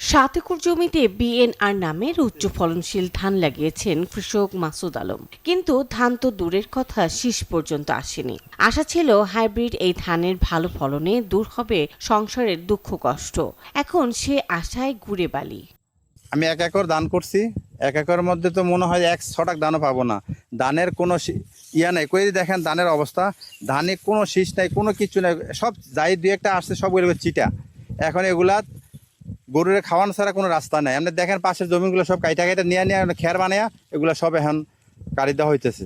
7 acre জমিতে BNR নামের উচ্চ ফলনশীল ধান লাগিয়েছেন কৃষক মাসুদ আলম। কিন্তু ধান তো দূরের কথা, শীষ পর্যন্ত আসেনি। আশা ছিল হাইব্রিড এই ধানের ভালো ফলনে দূর হবে সংসারের দুঃখ কষ্ট। এখন সে আশায় ঘুরে বালি। আমি 1 একর ধান করছি। 1 একরের মধ্যে তো মনে হয় 1 ছটাক ধানও পাবো না। ধানের কোনো ইয়া নাই, কই দেখেন ধানের অবস্থা, ধানে কোনো শীষ নাই, কোনো কিছু নাই, সব যাই 2-1টা আসছে সবগুলো চিটা। এখন এগুলা গরুরে খাওয়ানো ছাড়া কোনো রাস্তা নাই। আপনি দেখেন পাশের জমিগুলো সব কাইটা নিয়ে খের বানায়া এগুলো সব এখন কাটি দেওয়া হইতেছে।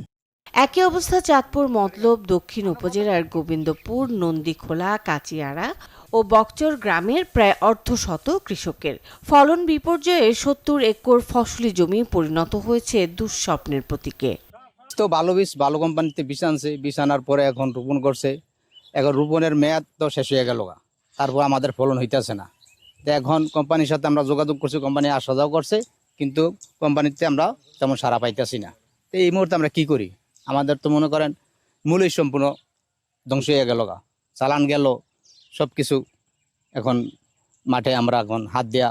একই অবস্থা চাঁদপুর মতলব দক্ষিণ উপজেলার গোবিন্দপুর, নন্দীখোলা, কাচিয়াড়া ও বকচর গ্রামের প্রায় অর্ধশত কৃষকের। ফলন বিপর্যয়ে 70 একর ফসলি জমি পরিণত হয়েছে দুঃস্বপ্নের প্রতীকে। তো ভালো বীজ, ভালো কোম্পানিতে বীজ আনছে, বীজ আনার পরে এখন রোপণ করছে। এখন রোপণের মেয়াদ তো শেষ হয়ে গেল, তারপর আমাদের ফলন হইতেছে না। তো এখন কোম্পানির সাথে আমরা যোগাযোগ করছি, কোম্পানি আসা যাওয়া করছে, কিন্তু কোম্পানিতে আমরা তেমন সাড়া পাইতেছি না। তো এই মুহূর্তে আমরা কি করি? আমাদের তো মনে করেন মূলই সম্পূর্ণ ধ্বংস হয়ে গেল, চালান গেল সব কিছু। এখন মাঠে আমরা এখন হাত দিয়া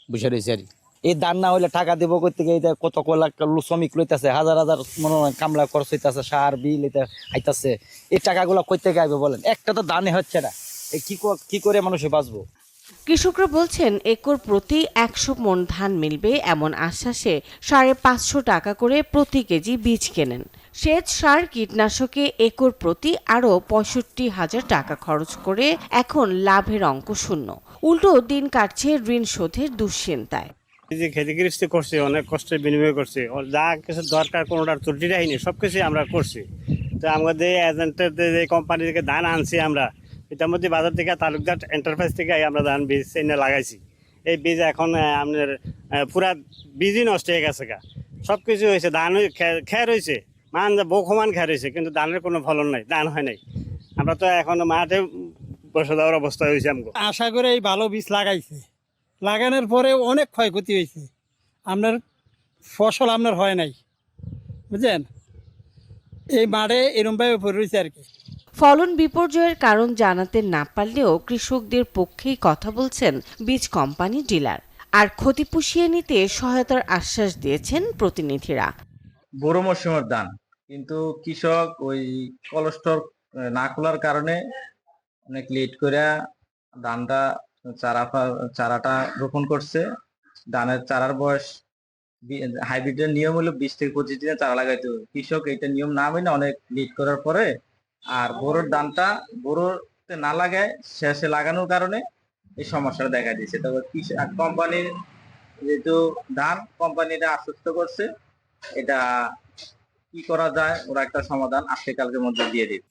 বসে রয়েছি আর এই ধান না হইলে টাকা দেবো করতে গিয়ে কত লাখ শ্রমিক লইতেছে, হাজার হাজার মনে হয় কামলা খরচ হইতেছে, সার বিল এটা আইতাছে। এই টাকাগুলো কই থেকে আইবে বলেন? একটা তো দানে হচ্ছে না, কি করে মানুষে বাঁচবো? কৃষকরা বলছেন একর প্রতি 100 মণ ধান মিলবে এমন আশ্বাসে 550 টাকা করে প্রতি কেজি বীজ কেনেন। সেচ, সার, কীটনাশকে একর প্রতি আরও 65,000 টাকা খরচ করে এখন লাভের অঙ্ক শূন্য। উল্টো দিন কাটছে ঋণ শোধের দুশ্চিন্তায়। এই যে খেতে গৃহস্থী করছি, অনেক কষ্টের বিনিময় করছি, যা কিছু দরকার কোনোটার ত্রুটি রাখিনি, সব কিছুই আমরা করছি। তো আমাদের এজেন্টের যে কোম্পানি থেকে ধান আনছি আমরা, এটার মধ্যে বাজার থেকে তালুকদার এন্টারপ্রাইজ থেকে আমরা ধান বীজ এনে লাগাইছি। এই বীজ এখন আপনার পুরা বীজই নষ্ট হয়ে গেছে, সব কিছু হয়েছে, ধান খের হয়েছে, বহুমান খের হয়েছে, কিন্তু ধানের কোনো ফলন নাই, ধান হয় নাই। আমরা তো এখন মাঠে বসে দেওয়ার অবস্থা হয়েছে। আমাকে আশা করে এই ভালো বীজ লাগাইছে, লাগানোর পরে অনেক ক্ষয়ক্ষতি হয়েছে, আপনার ফসল আপনার হয় নাই, বুঝলেন? এই মাঠে এরমভাবে পড়ে রয়েছে আর কি। ফলন বিপর্যয়ের কারণ জানাতে না পারলেও কৃষকদের পক্ষেই কথা বলছেন বীজ কোম্পানি ডিলার। আর ক্ষতি পুষিয়ে নিতে সহায়তার আশ্বাস দিয়েছেন প্রতিনিধিরা। বড় মৌসুমের ধান, কিন্তু কৃষক ওই কলস্টর না খোলার কারণে অনেক লেট করে ধানটা চারাটা রোপণ করছে। ধানের চারার বয়স, হাইব্রিডের নিয়ম হলো 20 থেকে 25 দিনে চারা লাগাইতে হবে। কৃষক এটা নিয়ম না মেনে অনেক লেট করার পরে আর বোরোর ধানটা বোরোতে না লাগায় শেষে লাগানোর কারণে এই সমস্যাটা দেখা দিয়েছে। তবে কোম্পানির যেহেতু ধান, কোম্পানিরা আশ্বস্ত করছে এটা কি করা যায়, ওরা একটা সমাধান আজকে কালকের মধ্যে দিয়ে দিবে।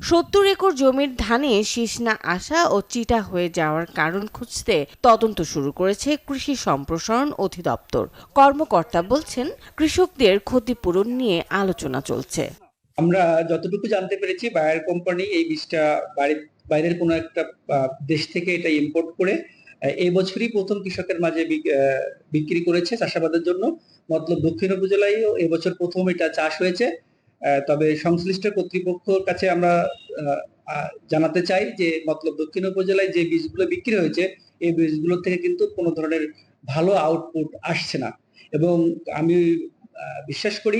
70 একর জমির ধানে শীষ না আসা ও চিটা হয়ে যাওয়ার কারণ খুঁজতে তদন্ত শুরু করেছে কৃষি সম্প্রসারণ অধিদপ্তর। কর্মকর্তা বলছেন, কৃষকদের ক্ষতিপূরণ নিয়ে আলোচনা চলছে। আমরা যতটুকু জানতে পেরেছি, বায়ার কোম্পানি এই বীজটা বাইরের কোনো একটা দেশ থেকে এটা ইম্পোর্ট করে এই বছরই প্রথম কৃষকের মাঝে বিক্রি করেছে চাষাবাদের জন্য। মতলব দক্ষিণ উপজেলায়ও এবছর প্রথম এটা চাষ হয়েছে। তবে সংশ্লিষ্ট কর্তৃপক্ষের কাছে আমরা জানাতে চাই যে মতলব দক্ষিণ উপজেলায় যে বীজগুলো বিক্রি হয়েছে, এই বীজগুলো থেকে কিন্তু কোনো ধরনের ভালো আউটপুট আসছে না। এবং আমি বিশ্বাস করি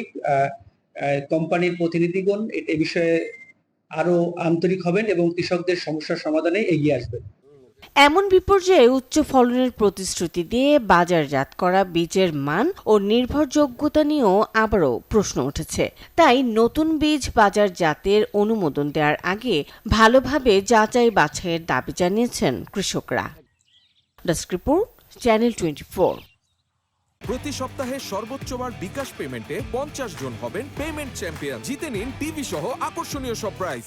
কোম্পানির প্রতিনিধিগণ এ বিষয়ে আরো আন্তরিক হবেন এবং কৃষকদের সমস্যার সমাধানে এগিয়ে আসবেন। এমন বিপর্যয়ে উচ্চ ফলনের প্রতিশ্রুতি দিয়ে বাজারজাত করা বীজের মান ও নির্ভরযোগ্যতা নিয়েও আবারও প্রশ্ন উঠেছে। তাই নতুন বীজ বাজারজাতের অনুমোদন দেওয়ার আগে ভালোভাবে যাচাই বাছাইয়ের দাবি জানিয়েছেন কৃষকরা। Desk report, channel 24। প্রতি সপ্তাহে সর্বোচ্চবার বিকাশ পেমেন্টে 50 জন হবেন পেমেন্ট চ্যাম্পিয়ন। জিতে নিন টিভি সহ আকর্ষণীয় সব প্রাইজ।